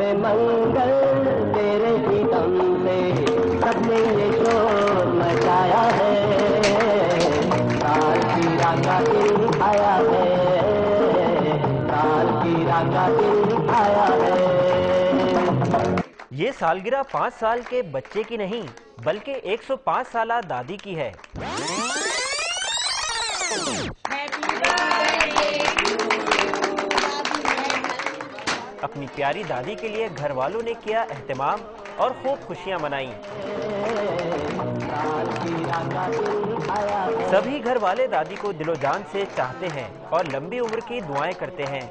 में मंगल तेरे ही दम से सबने ये शोर मचाया है, साल की रांगा दिन आया है, साल की रांगा दिन आया है। ये सालगिरह 5 साल के बच्चे की नहीं बल्कि 105 साला दादी की है। अपनी प्यारी दादी के लिए घर वालों ने किया एहतमाम और खूब खुशियां मनाई। सभी घर वाले दादी को दिलो जान से चाहते हैं और लंबी उम्र की दुआएं करते हैं।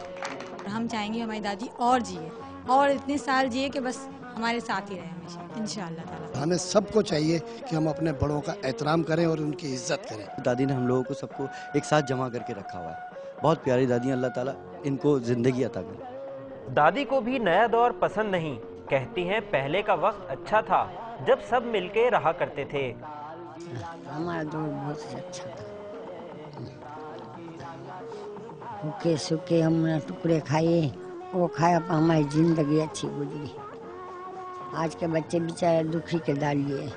हम चाहेंगे हमारी दादी और जिए और इतने साल जिए कि बस हमारे साथ ही रहे हमेशा, इंशाअल्लाह ताला। हमें सबको चाहिए कि हम अपने बड़ों का एहतराम करें और उनकी इज्जत करें। दादी ने हम लोगों को सबको एक साथ जमा करके रखा हुआ है। बहुत प्यारी दादी, अल्लाह ताला इनको जिंदगी अता करे। दादी को भी नया दौर पसंद नहीं, कहती हैं पहले का वक्त अच्छा था जब सब मिलके रहा करते थे। हमारा दौर बहुत अच्छा था, भूखे सूखे हमने टुकड़े खाए, वो खाया पर हमारी जिंदगी अच्छी गुजरी। आज के बच्चे बेचारे दुखी के डालिए।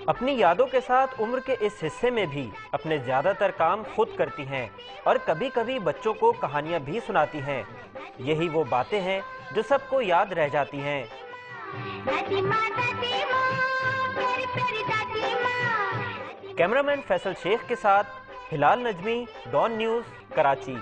अपनी यादों के साथ उम्र के इस हिस्से में भी अपने ज्यादातर काम खुद करती हैं और कभी कभी बच्चों को कहानियां भी सुनाती हैं। यही वो बातें हैं जो सबको याद रह जाती हैं। कैमरामैन फैसल शेख के साथ हिलाल नजमी, डॉन न्यूज़, कराची।